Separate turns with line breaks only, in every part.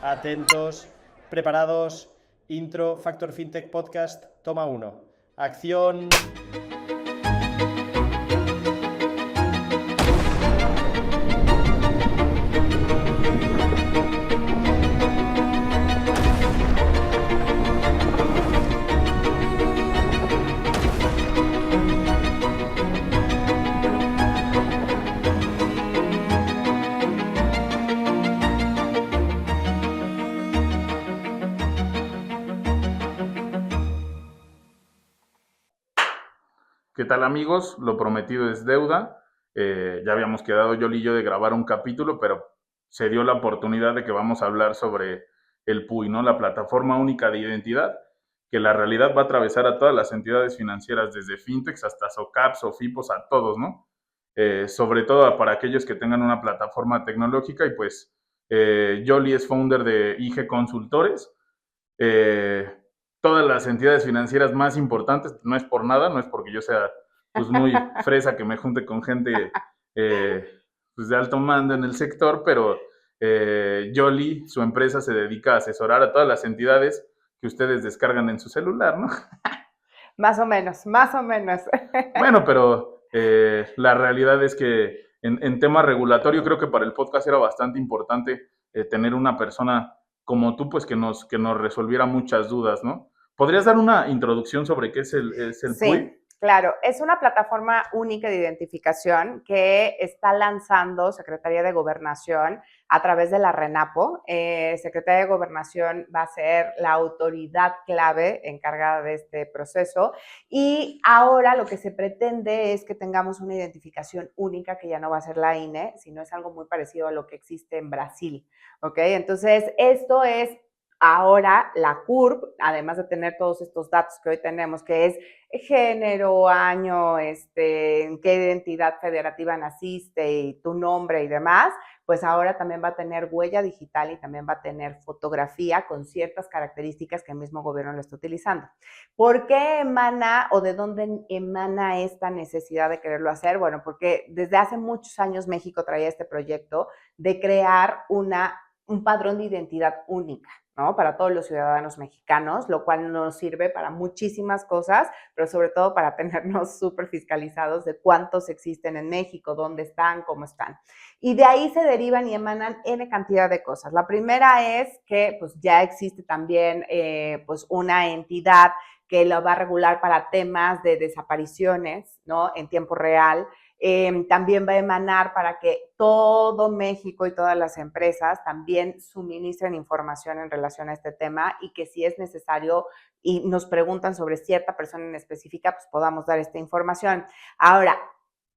Atentos, preparados, intro, Factor FinTech Podcast, toma 1. Acción.
¿Qué tal, amigos? Lo prometido es deuda. Ya habíamos quedado Yoli y yo de grabar un capítulo, pero se dio la oportunidad de que vamos a hablar sobre el PUI, ¿no? La Plataforma Única de Identidad, que la realidad va a atravesar a todas las entidades financieras, desde fintechs hasta SOCAPs, SOFIPOS, a todos, ¿no? Sobre todo para aquellos que tengan una plataforma tecnológica, y pues Yoli es founder de IG Consultores. Todas las entidades financieras más importantes, no es por nada, no es porque yo sea pues muy fresa que me junte con gente pues de alto mando en el sector, pero Yoli, su empresa, se dedica a asesorar a todas las entidades que ustedes descargan en su celular, ¿no?
Más o menos, más o menos.
Bueno, pero la realidad es que en tema regulatorio creo que para el podcast era bastante importante tener una persona como tú, pues que nos resolviera muchas dudas, ¿no? ¿Podrías dar una introducción sobre qué es el PUI?
Sí, claro. Es una plataforma única de identificación que está lanzando Secretaría de Gobernación a través de la RENAPO. Secretaría de Gobernación va a ser la autoridad clave encargada de este proceso, y ahora lo que se pretende es que tengamos una identificación única, que ya no va a ser la INE, sino es algo muy parecido a lo que existe en Brasil, ¿ok? Entonces, esto es ahora la CURP, además de tener todos estos datos que hoy tenemos, que es género, año, en qué identidad federativa naciste y tu nombre y demás, pues ahora también va a tener huella digital y también va a tener fotografía con ciertas características que el mismo gobierno lo está utilizando. ¿Por qué emana o de dónde emana esta necesidad de quererlo hacer? Bueno, porque desde hace muchos años México traía este proyecto de crear un padrón de identidad única, ¿no? Para todos los ciudadanos mexicanos, lo cual nos sirve para muchísimas cosas, pero sobre todo para tenernos súper fiscalizados de cuántos existen en México, dónde están, cómo están. Y de ahí se derivan y emanan N cantidad de cosas. La primera es que pues ya existe también pues una entidad que lo va a regular para temas de desapariciones, ¿no? En tiempo real. También va a emanar para que todo México y todas las empresas también suministren información en relación a este tema, y que si es necesario y nos preguntan sobre cierta persona en específica, pues podamos dar esta información. Ahora,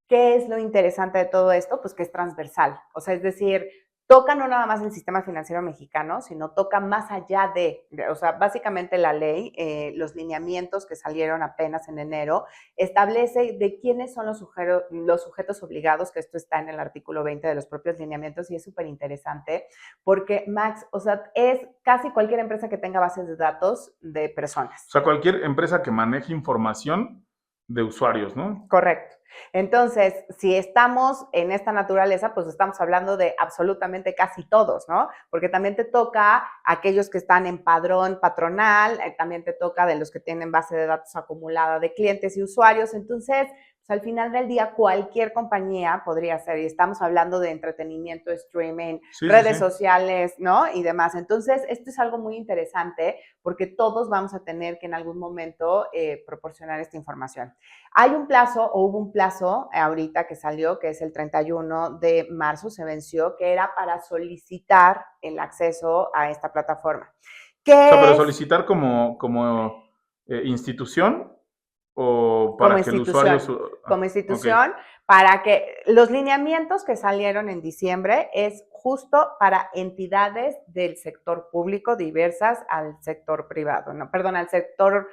¿qué es lo interesante de todo esto? Pues que es transversal, o sea, es decir, toca no nada más el sistema financiero mexicano, sino toca más allá o sea, básicamente la ley, los lineamientos que salieron apenas en enero, establece de quiénes son los sujetos obligados, que esto está en el artículo 20 de los propios lineamientos, y es súper interesante porque, Max, o sea, es casi cualquier empresa que tenga bases de datos de personas.
O sea, cualquier empresa que maneje información de usuarios, ¿no?
Correcto. Entonces, si estamos en esta naturaleza, pues estamos hablando de absolutamente casi todos, ¿no? Porque también te toca aquellos que están en padrón patronal, también te toca de los que tienen base de datos acumulada de clientes y usuarios. Entonces, pues al final del día, cualquier compañía podría ser, y estamos hablando de entretenimiento, streaming, redes sociales, ¿no? Y demás. Entonces, esto es algo muy interesante porque todos vamos a tener que en algún momento proporcionar esta información. Hay un plazo, o hubo un plazo ahorita que salió, que es el 31 de marzo, se venció, que era para solicitar el acceso a esta plataforma.
O sea, pero solicitar como institución, o para
como
que el usuario...
Como institución, okay. Para que los lineamientos que salieron en diciembre es justo para entidades del sector público diversas al sector privado, no, perdón, al sector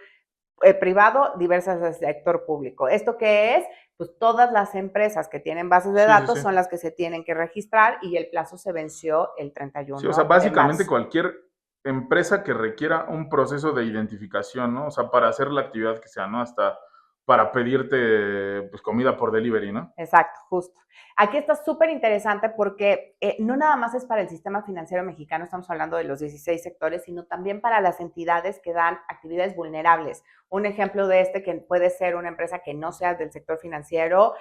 privado diversas al sector público. ¿Esto qué es? Pues todas las empresas que tienen bases de datos son las que se tienen que registrar, y el plazo se venció el 31 de marzo.
Sí, o sea, básicamente cualquier empresa que requiera un proceso de identificación, ¿no? O sea, para hacer la actividad que sea, ¿no? Hasta para pedirte pues, comida por delivery, ¿no?
Exacto, justo. Aquí está súper interesante porque no nada más es para el sistema financiero mexicano, estamos hablando de los 16 sectores, sino también para las entidades que dan actividades vulnerables. Un ejemplo de que puede ser una empresa que no sea del sector financiero,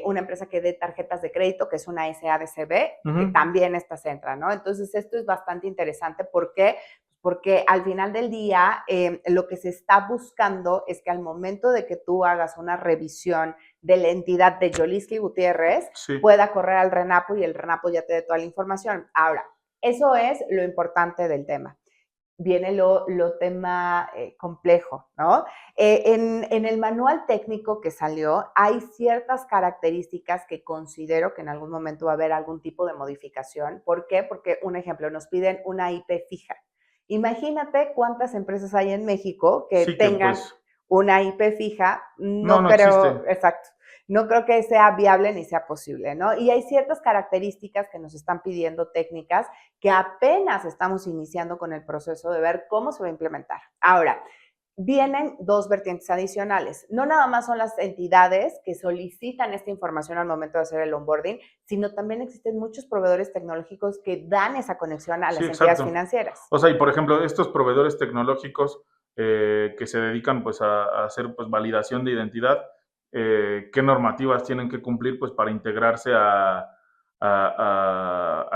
una empresa que dé tarjetas de crédito, que es una SADCB, que también esta entra, ¿no? Entonces, esto es bastante interesante. ¿Por qué? Porque al final del día, lo que se está buscando es que al momento de que tú hagas una revisión de la entidad de Yoliski Gutiérrez,
Sí.
pueda correr al RENAPO y el RENAPO ya te dé toda la información. Ahora, eso es lo importante del tema. Viene lo tema complejo, ¿no? En el manual técnico que salió hay ciertas características que considero que en algún momento va a haber algún tipo de modificación. ¿Por qué? Porque, un ejemplo, nos piden una IP fija. Imagínate cuántas empresas hay en México que
Sí,
tengan
pues,
una IP fija.
no
creo,
existe.
exacto, no creo que sea viable ni sea posible, ¿no? Y hay ciertas características que nos están pidiendo técnicas que apenas estamos iniciando con el proceso de ver cómo se va a implementar. Ahora, vienen dos vertientes adicionales. No nada más son las entidades que solicitan esta información al momento de hacer el onboarding, sino también existen muchos proveedores tecnológicos que dan esa conexión a las entidades financieras.
O sea, y por ejemplo, estos proveedores tecnológicos que se dedican pues a hacer pues validación de identidad, ¿qué normativas tienen que cumplir pues para integrarse a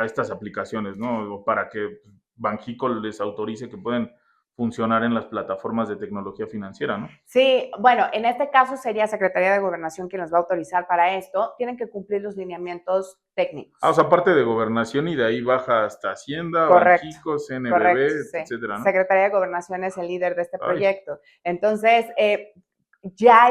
estas aplicaciones, ¿no? O para que Banxico les autorice que pueden funcionar en las plataformas de tecnología financiera, ¿no?
Sí, bueno, en este caso sería Secretaría de Gobernación quien nos va a autorizar para esto. Tienen que cumplir los lineamientos técnicos.
O sea, parte de Gobernación y de ahí baja hasta Hacienda,
Correcto,
Banxico, CNBB,
correcto, sí.
etcétera, ¿no?
Secretaría de Gobernación es el líder de este
Ay.
proyecto. Entonces, ya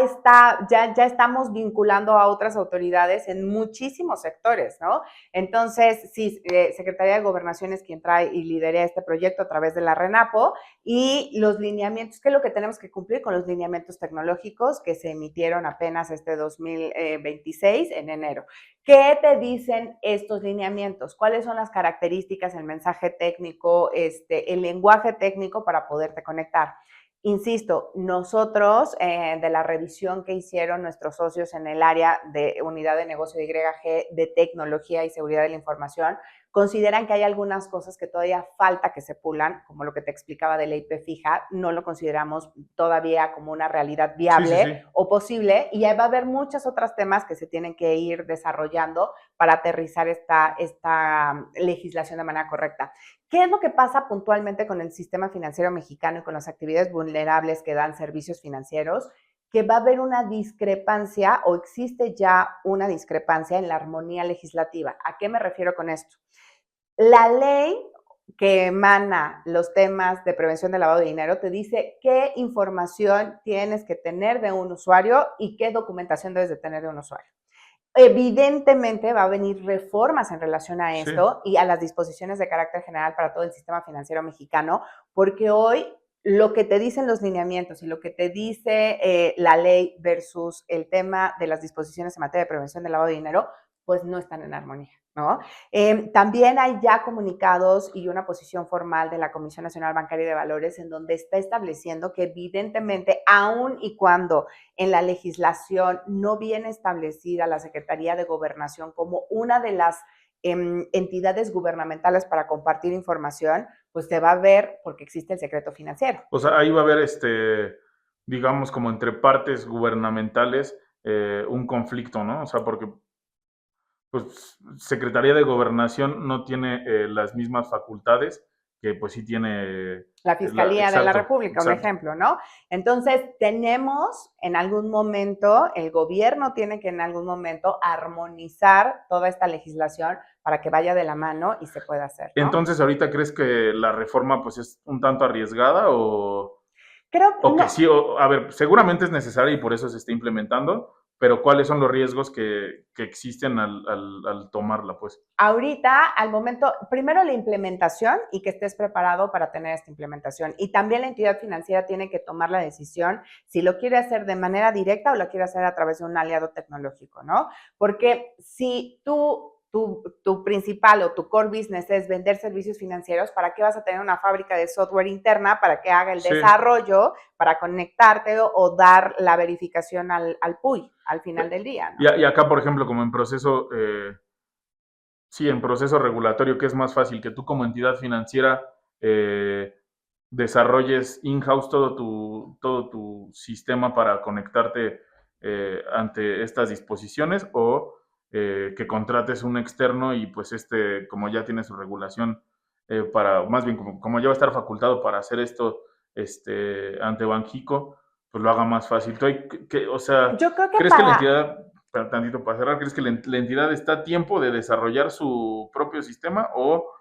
estamos vinculando a otras autoridades en muchísimos sectores, ¿no? Entonces, sí, Secretaría de Gobernación es quien trae y lidera este proyecto a través de la RENAPO, y los lineamientos, ¿qué es lo que tenemos que cumplir con los lineamientos tecnológicos que se emitieron apenas 2026 en enero? ¿Qué te dicen estos lineamientos? ¿Cuáles son las características, el mensaje técnico, el lenguaje técnico para poderte conectar? Insisto, nosotros de la revisión que hicieron nuestros socios en el área de unidad de negocio de YG de tecnología y seguridad de la información, consideran que hay algunas cosas que todavía falta que se pulan, como lo que te explicaba de la IP fija, no lo consideramos todavía como una realidad viable o posible, y ahí va a haber muchos otros temas que se tienen que ir desarrollando para aterrizar esta legislación de manera correcta. ¿Qué es lo que pasa puntualmente con el sistema financiero mexicano y con las actividades vulnerables que dan servicios financieros? Que va a haber una discrepancia, o existe ya una discrepancia en la armonía legislativa. ¿A qué me refiero con esto? La ley que emana los temas de prevención del lavado de dinero te dice qué información tienes que tener de un usuario y qué documentación debes de tener de un usuario. Evidentemente va a venir reformas en relación a esto y a las disposiciones de carácter general para todo el sistema financiero mexicano, porque hoy lo que te dicen los lineamientos y lo que te dice la ley versus el tema de las disposiciones en materia de prevención del lavado de dinero, pues no están en armonía, ¿no? También hay ya comunicados y una posición formal de la Comisión Nacional Bancaria y de Valores en donde está estableciendo que evidentemente, aun y cuando en la legislación no viene establecida la Secretaría de Gobernación como una de las entidades gubernamentales para compartir información, pues se va a ver porque existe el secreto financiero.
O sea, ahí va a haber, digamos, como entre partes gubernamentales, un conflicto, ¿no? O sea, porque pues Secretaría de Gobernación no tiene las mismas facultades que pues sí tiene
la Fiscalía de la República, un ejemplo, ¿no? Entonces, tenemos en algún momento, el gobierno tiene que en algún momento armonizar toda esta legislación para que vaya de la mano y se pueda hacer, ¿no?
Entonces, ¿ahorita crees que la reforma pues es un tanto arriesgada o...?
Creo que
no. Sí, a ver, seguramente es necesaria y por eso se está implementando, pero ¿cuáles son los riesgos que existen al tomarla, pues?
Ahorita, al momento, primero la implementación y que estés preparado para tener esta implementación. Y también la entidad financiera tiene que tomar la decisión si lo quiere hacer de manera directa o lo quiere hacer a través de un aliado tecnológico, ¿no? Porque si tú tu principal o tu core business es vender servicios financieros, ¿para qué vas a tener una fábrica de software interna para que haga el desarrollo, para conectarte o dar la verificación al PUI al final del día, ¿no?
Y acá, por ejemplo, como en proceso, en proceso regulatorio, que es más fácil que tú como entidad financiera desarrolles in-house todo tu sistema para conectarte ante estas disposiciones, o que contrates un externo y pues como ya tiene su regulación más bien como ya va a estar facultado para hacer esto ante Banxico, pues lo haga más fácil. O sea,
yo creo que
¿crees que la entidad, tantito para cerrar, crees que la entidad está a tiempo de desarrollar su propio sistema, o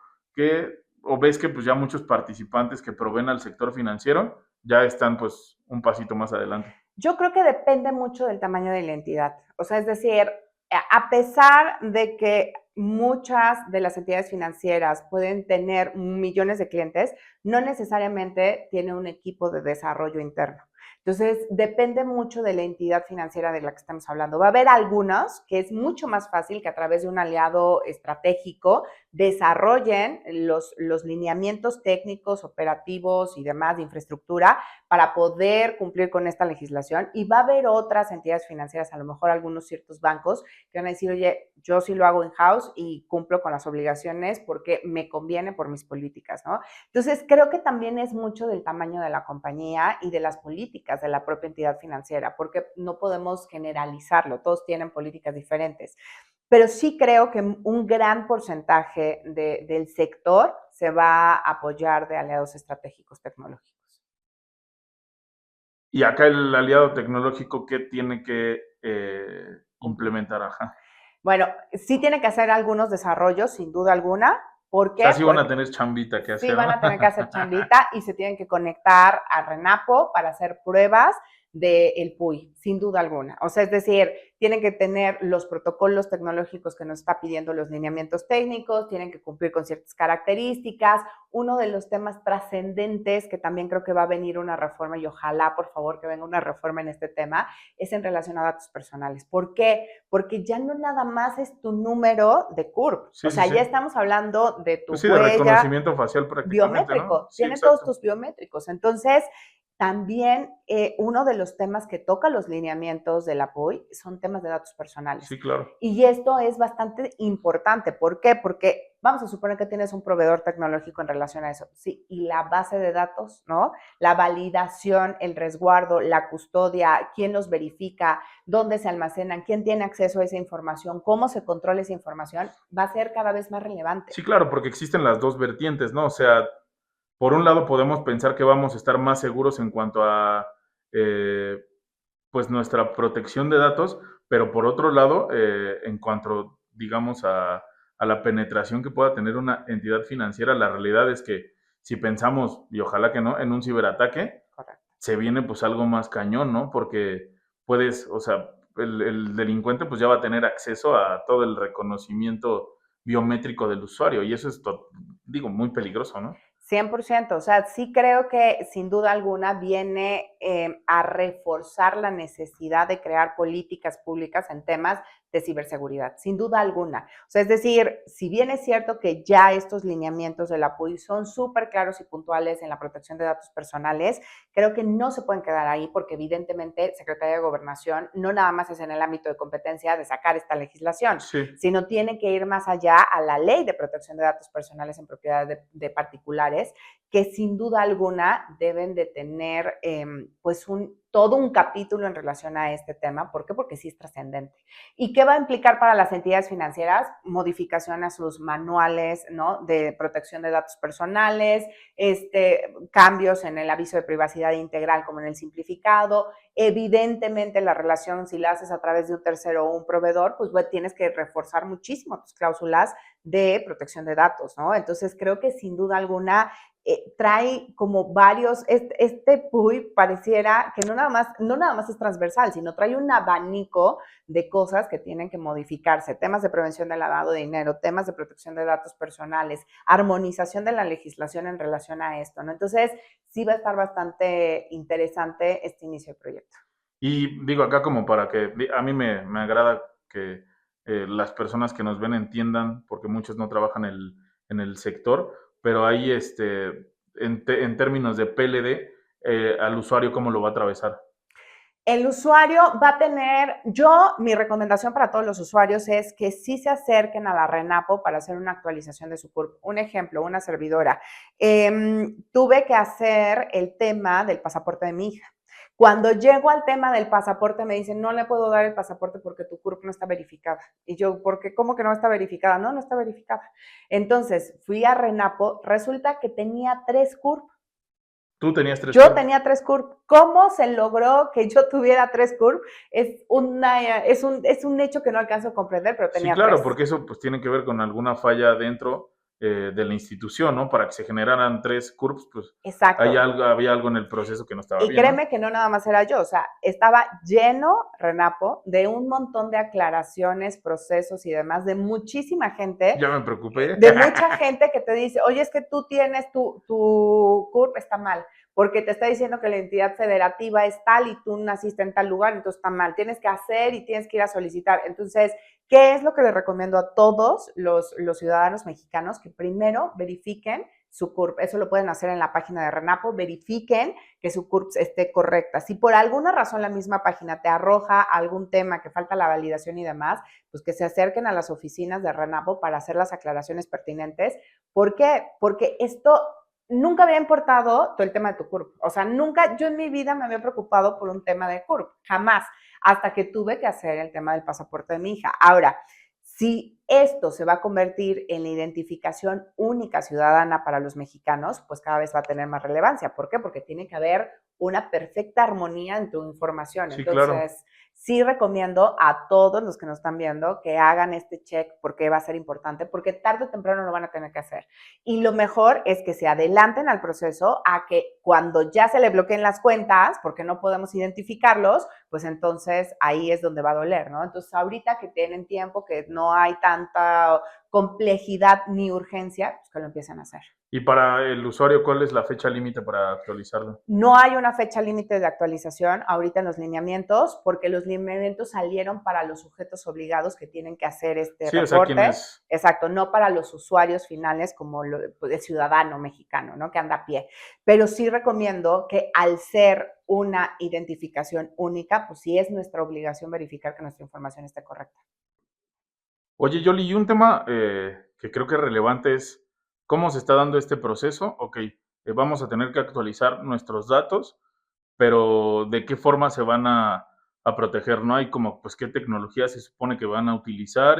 ves que pues ya muchos participantes que proveen al sector financiero ya están pues un pasito más adelante?
Yo creo que depende mucho del tamaño de la entidad. O sea, es decir, a pesar de que muchas de las entidades financieras pueden tener millones de clientes, no necesariamente tiene un equipo de desarrollo interno. Entonces, depende mucho de la entidad financiera de la que estamos hablando. Va a haber algunos que es mucho más fácil que a través de un aliado estratégico desarrollen los lineamientos técnicos, operativos y demás de infraestructura para poder cumplir con esta legislación, y va a haber otras entidades financieras, a lo mejor algunos ciertos bancos, que van a decir, oye, yo sí lo hago in-house y cumplo con las obligaciones porque me conviene por mis políticas, ¿no? Entonces, creo que también es mucho del tamaño de la compañía y de las políticas de la propia entidad financiera, porque no podemos generalizarlo, todos tienen políticas diferentes. Pero sí creo que un gran porcentaje del sector se va a apoyar de aliados estratégicos tecnológicos.
Y acá el aliado tecnológico, ¿qué tiene que implementar? Ajá.
Bueno, sí tiene que hacer algunos desarrollos, sin duda alguna. ¿Por qué?
O sea, sí van a tener chambita que hacer.
Sí van a tener que hacer chambita y se tienen que conectar a RENAPO para hacer pruebas del PUI, sin duda alguna. O sea, es decir, tienen que tener los protocolos tecnológicos que nos está pidiendo los lineamientos técnicos, tienen que cumplir con ciertas características. Uno de los temas trascendentes que también creo que va a venir una reforma, y ojalá, por favor, que venga una reforma en este tema, es en relación a datos personales. ¿Por qué? Porque ya no nada más es tu número de CURP.
Sí,
o sea,
sí,
ya
sí.
estamos hablando de tu
Pues sí, de
huella,
reconocimiento facial prácticamente,
biométrico,
¿no? Sí,
tiene
exacto.
todos tus biométricos. Entonces, también uno de los temas que toca los lineamientos de la PUI son temas de datos personales.
Sí, claro.
Y esto es bastante importante. ¿Por qué? Porque vamos a suponer que tienes un proveedor tecnológico en relación a eso. Sí, y la base de datos, ¿no? La validación, el resguardo, la custodia, quién los verifica, dónde se almacenan, quién tiene acceso a esa información, cómo se controla esa información, va a ser cada vez más relevante.
Sí, claro, porque existen las dos vertientes, ¿no? O sea, por un lado podemos pensar que vamos a estar más seguros en cuanto a pues nuestra protección de datos, pero por otro lado, en cuanto, digamos, a la penetración que pueda tener una entidad financiera, la realidad es que si pensamos, y ojalá que no, en un ciberataque,
Correcto.
se viene pues algo más cañón, ¿no? Porque o sea, el delincuente pues ya va a tener acceso a todo el reconocimiento biométrico del usuario, y eso es, muy peligroso, ¿no?
100%, o sea, sí creo que sin duda alguna viene a reforzar la necesidad de crear políticas públicas en temas de ciberseguridad, sin duda alguna. O sea, es decir, si bien es cierto que ya estos lineamientos de la PUI son súper claros y puntuales en la protección de datos personales, creo que no se pueden quedar ahí porque evidentemente Secretaría de Gobernación no nada más es en el ámbito de competencia de sacar esta legislación,
Sí.
sino tiene que ir más allá a la Ley de Protección de Datos Personales en propiedad de particulares, que sin duda alguna deben de tener pues todo un capítulo en relación a este tema. ¿Por qué? Porque sí es trascendente. ¿Y qué va a implicar para las entidades financieras? Modificación a sus manuales, ¿no?, de protección de datos personales, cambios en el aviso de privacidad integral como en el simplificado. Evidentemente la relación, si la haces a través de un tercero o un proveedor, pues tienes que reforzar muchísimo tus cláusulas de protección de datos, ¿no? Entonces creo que sin duda alguna trae como varios, este PUI pareciera que no nada más es transversal, sino trae un abanico de cosas que tienen que modificarse, temas de prevención del lavado de dinero, temas de protección de datos personales, armonización de la legislación en relación a esto, ¿no? Entonces, sí va a estar bastante interesante este inicio del proyecto.
Y digo acá como para que, a mí me agrada que las personas que nos ven entiendan, porque muchos no trabajan en el sector, pero ahí en términos de PLD, al usuario, ¿cómo lo va a atravesar?
El usuario va a tener, mi recomendación para todos los usuarios es que sí se acerquen a la RENAPO para hacer una actualización de su CURP. Un ejemplo, una servidora. Tuve que hacer el tema del pasaporte de mi hija. Cuando llego al tema del pasaporte me dicen, no le puedo dar el pasaporte porque tu CURP no está verificada. Y yo, ¿por qué? ¿Cómo que no está verificada? No, no está verificada. Entonces, fui a RENAPO, resulta que tenía 3 CURP.
Tú tenías 3
Yo
CURP.
tenía 3 CURP. ¿Cómo se logró que yo tuviera 3 CURP? Es un hecho que no alcanzo a comprender, pero tenía 3.
Sí, claro, porque eso pues tiene que ver con alguna falla dentro de la institución, ¿no? Para que se generaran 3 CURPs, pues
Exacto.
había algo en el proceso que no estaba bien.
Y créeme,
¿no?
que no nada más era yo, o sea, estaba lleno, RENAPO, de un montón de aclaraciones, procesos y demás, de muchísima gente.
Ya me preocupé.
De mucha gente que te dice, oye, es que tú tienes tu CURP, está mal, porque te está diciendo que la entidad federativa es tal y tú naciste en tal lugar, entonces está mal. Tienes que hacer y tienes que ir a solicitar. Entonces, ¿qué es lo que les recomiendo a todos los ciudadanos mexicanos? Que primero verifiquen su CURP. Eso lo pueden hacer en la página de RENAPO. Verifiquen que su CURP esté correcta. Si por alguna razón la misma página te arroja algún tema que falta la validación y demás, pues que se acerquen a las oficinas de RENAPO para hacer las aclaraciones pertinentes. ¿Por qué? Porque esto nunca había importado todo el tema de tu CURP. O sea, nunca, yo en mi vida me había preocupado por un tema de CURP. Jamás. Hasta que tuve que hacer el tema del pasaporte de mi hija. Ahora, si esto se va a convertir en la identificación única ciudadana para los mexicanos, pues cada vez va a tener más relevancia. ¿Por qué? Porque tiene que haber una perfecta armonía en tu información.
Sí,
Entonces,
claro.
sí recomiendo a todos los que nos están viendo que hagan este check porque va a ser importante, porque tarde o temprano lo van a tener que hacer. Y lo mejor es que se adelanten al proceso a que cuando ya se le bloqueen las cuentas, porque no podemos identificarlos, pues entonces ahí es donde va a doler, ¿no? Entonces, ahorita que tienen tiempo, que no hay tanta complejidad ni urgencia, pues que lo empiecen a hacer.
Y para el usuario, ¿cuál es la fecha límite para actualizarlo?
No hay una fecha límite de actualización ahorita en los lineamientos, porque los lineamientos salieron para los sujetos obligados que tienen que hacer este reporte.
O sea,
Exacto, no para los usuarios finales como el ciudadano mexicano, ¿no? Que anda a pie. Pero sí recomiendo que al ser una identificación única, pues sí es nuestra obligación verificar que nuestra información esté correcta.
Oye, Yoli, y un tema que creo que es relevante es cómo se está dando este proceso. Ok, vamos a tener que actualizar nuestros datos, pero ¿de qué forma se van a proteger? ¿No hay como, pues, qué tecnología se supone que van a utilizar,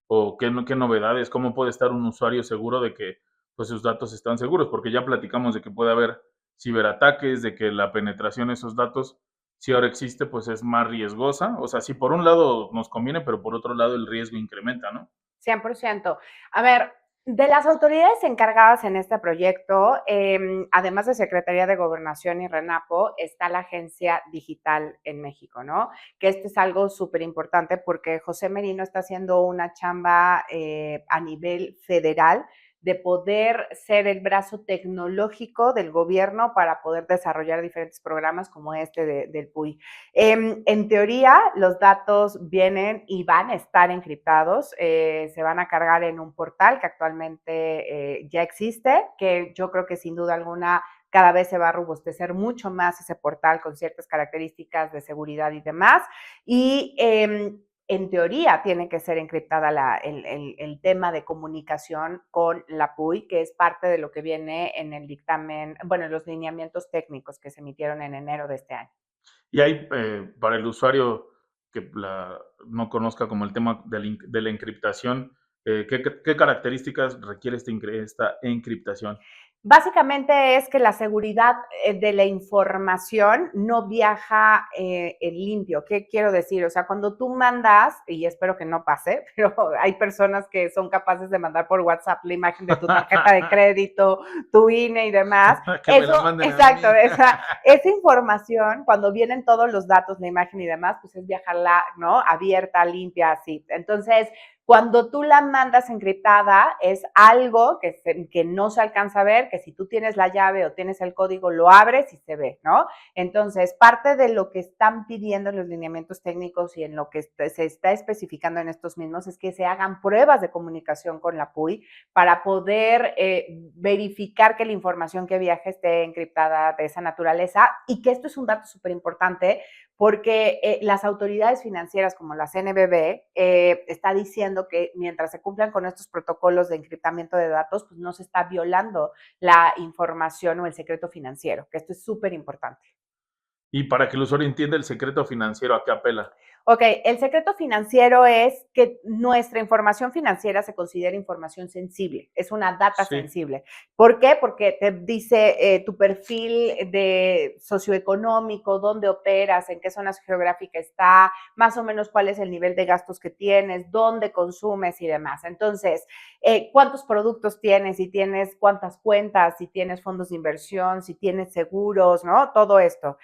o qué novedades? ¿Cómo puede estar un usuario seguro de que, pues, sus datos están seguros? Porque ya platicamos de que puede haber ciberataques, de que la penetración de esos datos, si ahora existe, pues es más riesgosa. O sea, si por un lado nos conviene, pero por otro lado el riesgo incrementa, ¿no?
100%. A ver, de las autoridades encargadas en este proyecto, además de Secretaría de Gobernación y RENAPO, está la Agencia Digital en México, ¿no? Que esto es algo súper importante porque José Merino está haciendo una chamba a nivel federal de poder ser el brazo tecnológico del gobierno para poder desarrollar diferentes programas como este del PUI. En teoría, los datos vienen y van a estar encriptados, se van a cargar en un portal que actualmente ya existe, que yo creo que sin duda alguna cada vez se va a robustecer mucho más ese portal con ciertas características de seguridad y demás. Y en teoría tiene que ser encriptada el tema de comunicación con la PUI, que es parte de lo que viene en el dictamen, bueno, en los lineamientos técnicos que se emitieron en enero de este año.
Y hay, para el usuario que no conozca como el tema de la encriptación, ¿qué características requiere esta encriptación?
Básicamente es que la seguridad de la información no viaja en limpio. ¿Qué quiero decir? O sea, cuando tú mandas, y espero que no pase, pero hay personas que son capaces de mandar por WhatsApp la imagen de tu tarjeta de crédito, tu INE y demás. Exacto, esa información, cuando vienen todos los datos, la imagen y demás, pues es viajarla, ¿no? Abierta, limpia, así. Entonces, Cuando tú la mandas encriptada, es algo que no se alcanza a ver, que si tú tienes la llave o tienes el código, lo abres y se ve, ¿no? Entonces, parte de lo que están pidiendo en los lineamientos técnicos y en lo que se está especificando en estos mismos es que se hagan pruebas de comunicación con la PUI para poder verificar que la información que viaje esté encriptada de esa naturaleza, y que esto es un dato súper importante porque las autoridades financieras como la CNBV está diciendo que mientras se cumplan con estos protocolos de encriptamiento de datos, pues no se está violando la información o el secreto financiero, que esto es súper importante.
Y para que el usuario entienda el secreto financiero, ¿a qué apela?
Ok, el secreto financiero es que nuestra información financiera se considera información sensible, es una data
Sí.
sensible. ¿Por qué? Porque te dice tu perfil de socioeconómico, dónde operas, en qué zona geográfica está, más o menos cuál es el nivel de gastos que tienes, dónde consumes y demás. Entonces, cuántos productos tienes, si tienes cuántas cuentas, si tienes fondos de inversión, si tienes seguros, ¿no? Todo esto.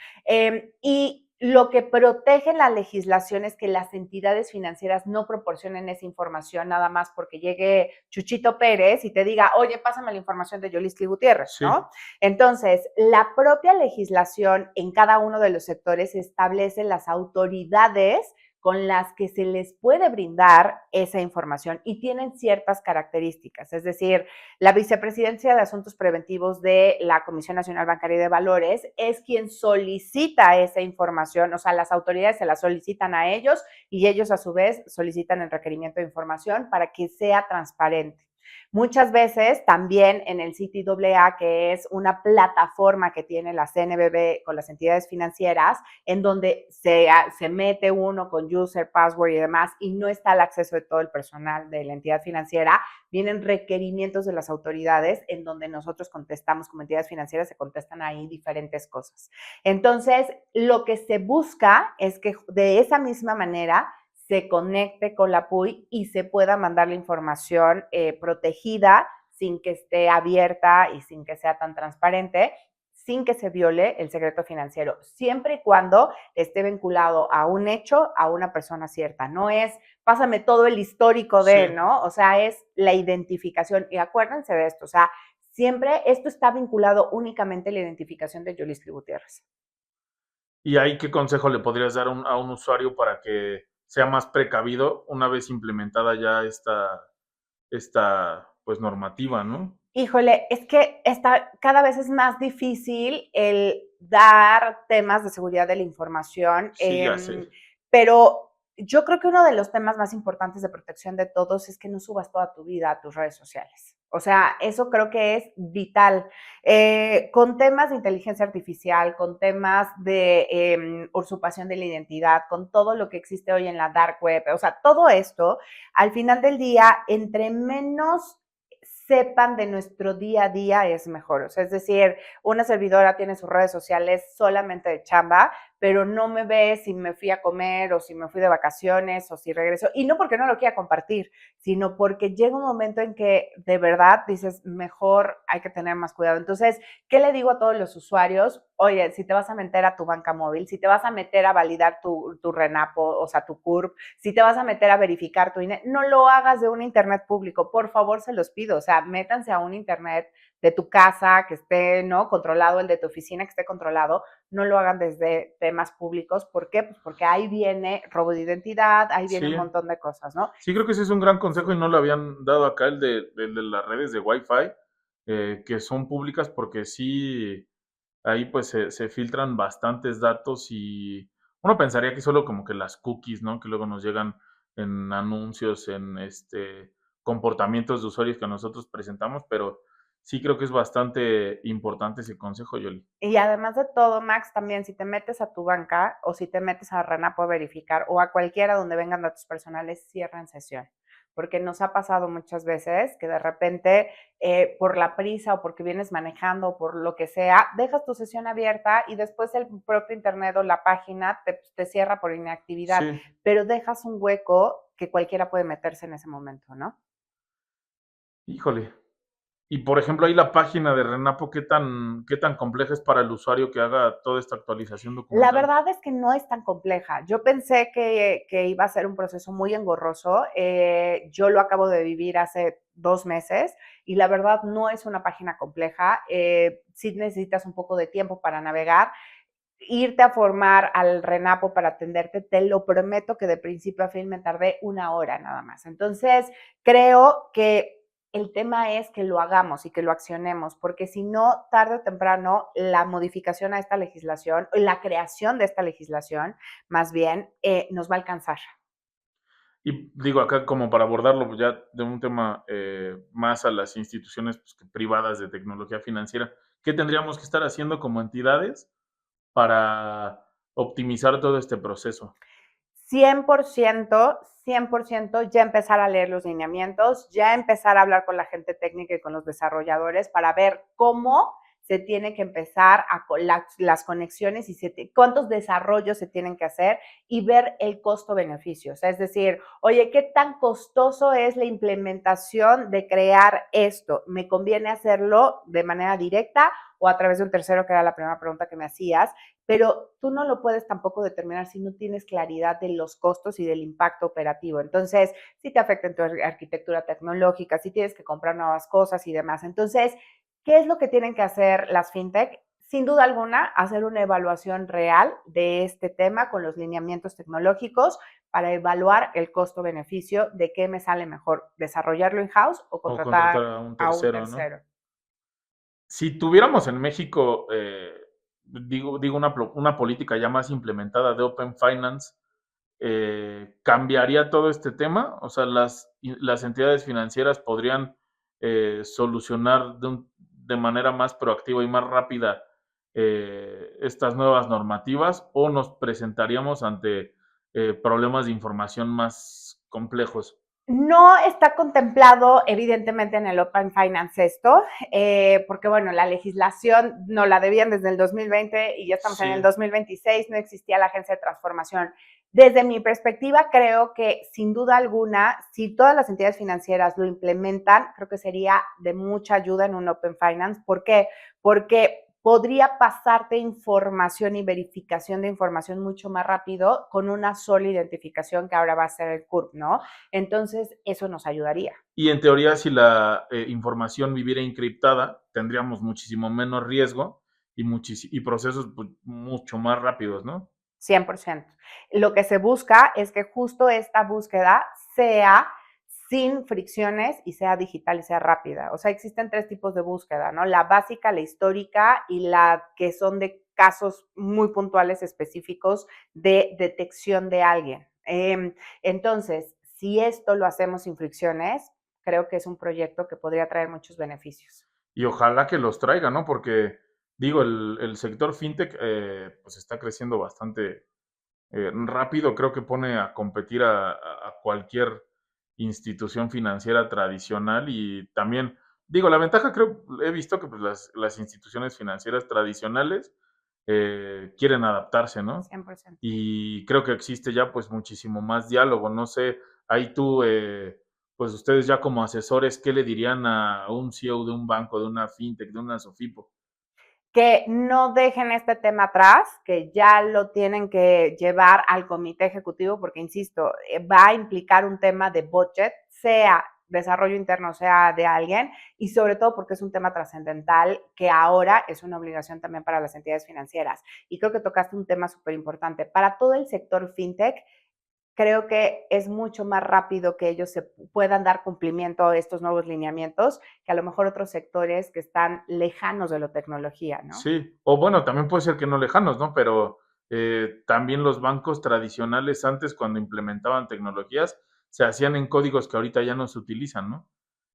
Y lo que protege la legislación es que las entidades financieras no proporcionen esa información nada más porque llegue Chuchito Pérez y te diga, oye, pásame la información de Yolistli Gutiérrez,
Sí.
¿no? Entonces, la propia legislación en cada uno de los sectores establece las autoridades con las que se les puede brindar esa información y tienen ciertas características. Es decir, la Vicepresidencia de Asuntos Preventivos de la Comisión Nacional Bancaria y de Valores es quien solicita esa información, o sea, las autoridades se la solicitan a ellos y ellos a su vez solicitan el requerimiento de información para que sea transparente. Muchas veces también en el Citi AA, que es una plataforma que tiene la CNBV con las entidades financieras, en donde se mete uno con user, password y demás, y no está al acceso de todo el personal de la entidad financiera, vienen requerimientos de las autoridades en donde nosotros contestamos como entidades financieras, se contestan ahí diferentes cosas. Entonces, lo que se busca es que de esa misma manera se conecte con la PUI y se pueda mandar la información protegida sin que esté abierta y sin que sea tan transparente, sin que se viole el secreto financiero, siempre y cuando esté vinculado a un hecho, a una persona cierta. No es, pásame todo el histórico de,
Sí.
¿no? O sea, es la identificación. Y acuérdense de esto, o sea, siempre esto está vinculado únicamente a la identificación de Yolistli Gutiérrez.
¿Y ahí qué consejo le podrías dar a un usuario para que sea más precavido una vez implementada ya esta pues normativa, ¿no?
Híjole, es que cada vez es más difícil el dar temas de seguridad de la información,
Sí, ya sé.
pero yo creo que uno de los temas más importantes de protección de todos es que no subas toda tu vida a tus redes sociales. O sea, eso creo que es vital. Con temas de inteligencia artificial, con temas de usurpación de la identidad, con todo lo que existe hoy en la dark web, o sea, todo esto, al final del día, entre menos sepan de nuestro día a día es mejor. O sea, es decir, una servidora tiene sus redes sociales solamente de chamba, pero no me ve si me fui a comer o si me fui de vacaciones o si regreso. Y no porque no lo quiera compartir, sino porque llega un momento en que de verdad dices, mejor hay que tener más cuidado. Entonces, ¿qué le digo a todos los usuarios? Oye, si te vas a meter a tu banca móvil, si te vas a meter a validar tu RENAPO, o sea, tu CURP, si te vas a meter a verificar tu INE, no lo hagas de un internet público, por favor, se los pido. O sea, métanse a un internet de tu casa que esté, ¿no? Controlado, el de tu oficina que esté controlado, no lo hagan desde temas públicos. ¿Por qué? Pues porque ahí viene robo de identidad, ahí viene
Sí.
un montón de cosas, ¿no?
Sí, creo que ese es un gran consejo y no lo habían dado acá, el de las redes de Wi-Fi, que son públicas porque sí, ahí pues se filtran bastantes datos y uno pensaría que solo como que las cookies, ¿no? Que luego nos llegan en anuncios, en comportamientos de usuarios que nosotros presentamos, pero sí creo que es bastante importante ese consejo, Yoli.
Y además de todo, Max, también si te metes a tu banca o si te metes a Renapo a verificar o a cualquiera donde vengan datos personales, cierren sesión. Porque nos ha pasado muchas veces que de repente por la prisa o porque vienes manejando o por lo que sea, dejas tu sesión abierta y después el propio internet o la página te cierra por inactividad,
Sí,
pero dejas un hueco que cualquiera puede meterse en ese momento, ¿no?
híjole. Y por ejemplo, ahí la página de Renapo, ¿qué tan compleja es para el usuario que haga toda esta actualización
La
documental?
verdad es que no es tan compleja. Yo pensé que iba a ser un proceso muy engorroso. Yo lo acabo de vivir hace 2 meses y la verdad no es una página compleja. Sí necesitas un poco de tiempo para navegar. Irte a formar al Renapo para atenderte, te lo prometo que de principio a fin me tardé 1 hora nada más. Entonces, creo que el tema es que lo hagamos y que lo accionemos, porque si no, tarde o temprano, la modificación a esta legislación, la creación de esta legislación, más bien, nos va a alcanzar.
Y digo, acá como para abordarlo pues, ya de un tema más a las instituciones pues, privadas de tecnología financiera, ¿qué tendríamos que estar haciendo como entidades para optimizar todo este proceso?
100%, 100% ya empezar a leer los lineamientos, ya empezar a hablar con la gente técnica y con los desarrolladores para ver cómo se tiene que empezar a las conexiones y cuántos desarrollos se tienen que hacer y ver el costo-beneficio. O sea, es decir, oye, ¿qué tan costoso es la implementación de crear esto? ¿Me conviene hacerlo de manera directa o a través de un tercero, que era la primera pregunta que me hacías? Pero tú no lo puedes tampoco determinar si no tienes claridad de los costos y del impacto operativo. Entonces, si te afecta en tu arquitectura tecnológica, si tienes que comprar nuevas cosas y demás. Entonces, ¿qué es lo que tienen que hacer las fintech? Sin duda alguna, hacer una evaluación real de este tema con los lineamientos tecnológicos para evaluar el costo-beneficio de qué me sale mejor, desarrollarlo in-house o
O contratar
contratar
a un
a un
tercero, ¿no?
tercero.
Si tuviéramos en México, digo una política ya más implementada de Open Finance, ¿cambiaría todo este tema? O sea, las entidades financieras podrían solucionar de manera más proactiva y más rápida estas nuevas normativas, o nos presentaríamos ante problemas de información más complejos.
No está contemplado, evidentemente, en el Open Finance esto, porque, bueno, la legislación no la debían desde el 2020 y ya estamos en el
Sí.
2026, no existía la agencia de transformación. Desde mi perspectiva, creo que, sin duda alguna, si todas las entidades financieras lo implementan, creo que sería de mucha ayuda en un Open Finance. ¿Por qué? Porque podría pasarte información y verificación de información mucho más rápido con una sola identificación que ahora va a ser el CURP, ¿no? Entonces, eso nos ayudaría.
Y en teoría, si la información viviera encriptada, tendríamos muchísimo menos riesgo y procesos pues, mucho más rápidos, ¿no?
100%. Lo que se busca es que justo esta búsqueda sea sin fricciones y sea digital y sea rápida. O sea, existen 3 tipos de búsqueda, ¿no? La básica, la histórica y la que son de casos muy puntuales específicos de detección de alguien. Entonces, si esto lo hacemos sin fricciones, creo que es un proyecto que podría traer muchos beneficios.
Y ojalá que los traiga, ¿no? Porque, digo, el sector fintech pues está creciendo bastante rápido. Creo que pone a competir a cualquier institución financiera tradicional y también, digo, la ventaja creo, he visto que pues, las instituciones financieras tradicionales quieren adaptarse, ¿no?
100%.
Y creo que existe ya pues muchísimo más diálogo. No sé, ahí tú, pues ustedes ya como asesores, ¿qué le dirían a un CEO de un banco, de una fintech, de una Sofipo?
Que no dejen este tema atrás, que ya lo tienen que llevar al comité ejecutivo, porque, insisto, va a implicar un tema de budget, sea desarrollo interno, sea de alguien, y sobre todo porque es un tema trascendental que ahora es una obligación también para las entidades financieras. Y creo que tocaste un tema súper importante. Para todo el sector fintech, creo que es mucho más rápido que ellos se puedan dar cumplimiento a estos nuevos lineamientos que a lo mejor otros sectores que están lejanos de la tecnología, ¿no?
Sí, o bueno, también puede ser que no lejanos, ¿no? Pero también los bancos tradicionales antes, cuando implementaban tecnologías, se hacían en códigos que ahorita ya no se utilizan, ¿no?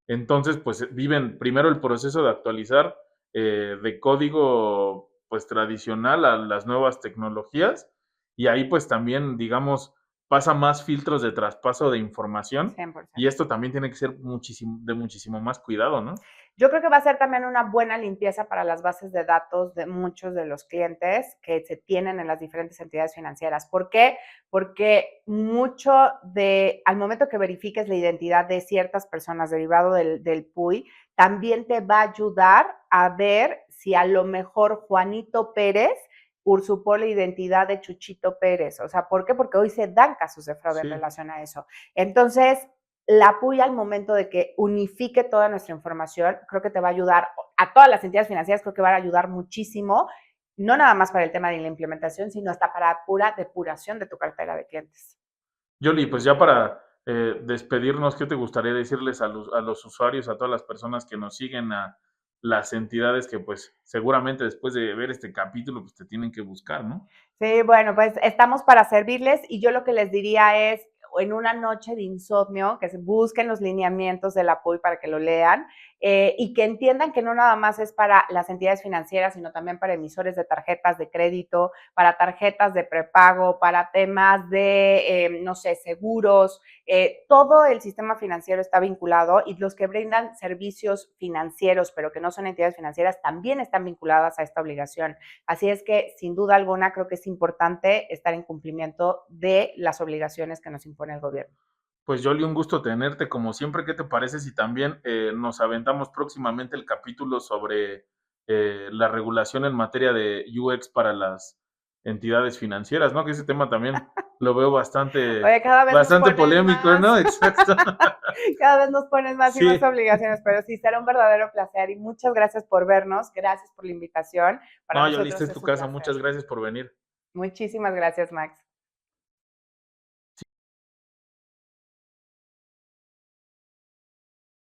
Entonces, pues viven primero el proceso de actualizar de código pues tradicional a las nuevas tecnologías, y ahí pues también, digamos, pasa más filtros de traspaso de información, y
100%.
esto también tiene que ser muchísimo, de muchísimo más cuidado, ¿no?
Yo creo que va a ser también una buena limpieza para las bases de datos de muchos de los clientes que se tienen en las diferentes entidades financieras. ¿Por qué? Porque al momento que verifiques la identidad de ciertas personas derivado del PUI, también te va a ayudar a ver si a lo mejor Juanito Pérez usurpó la identidad de Chuchito Pérez. O sea, ¿por qué? Porque hoy se dan casos de fraude en relación a eso. Entonces, la PUI al momento de que unifique toda nuestra información, creo que te va a ayudar, a todas las entidades financieras creo que va a ayudar muchísimo, no nada más para el tema de la implementación, sino hasta para pura depuración de tu cartera de clientes.
Yoli, pues ya para despedirnos, ¿qué te gustaría decirles a los usuarios, a todas las personas que nos siguen, a las entidades que pues seguramente después de ver este capítulo pues te tienen que buscar, ¿no?
Sí, bueno, pues estamos para servirles y yo lo que les diría es, en una noche de insomnio, que se busquen los lineamientos de la PUI para que lo lean y que entiendan que no nada más es para las entidades financieras, sino también para emisores de tarjetas de crédito, para tarjetas de prepago, para temas de, no sé, seguros. Todo el sistema financiero está vinculado y los que brindan servicios financieros, pero que no son entidades financieras, también están vinculadas a esta obligación. Así es que, sin duda alguna, creo que es importante estar en cumplimiento de las obligaciones que nos impone el gobierno.
Pues Yoli, un gusto tenerte como siempre. ¿Qué te parece si también nos aventamos próximamente el capítulo sobre la regulación en materia de UX para las entidades financieras, ¿no? Que ese tema también lo veo bastante,
Oye, cada vez
bastante
nos ponen
polémico,
más.
¿no? Exacto.
Cada vez nos ponen más y
Sí.
más obligaciones, pero sí, será un verdadero placer y muchas gracias por vernos, gracias por la invitación. Para
No,
nosotros
Yoli, esta es
es
tu
un
casa.
placer.
Muchas gracias por venir.
Muchísimas gracias, Max.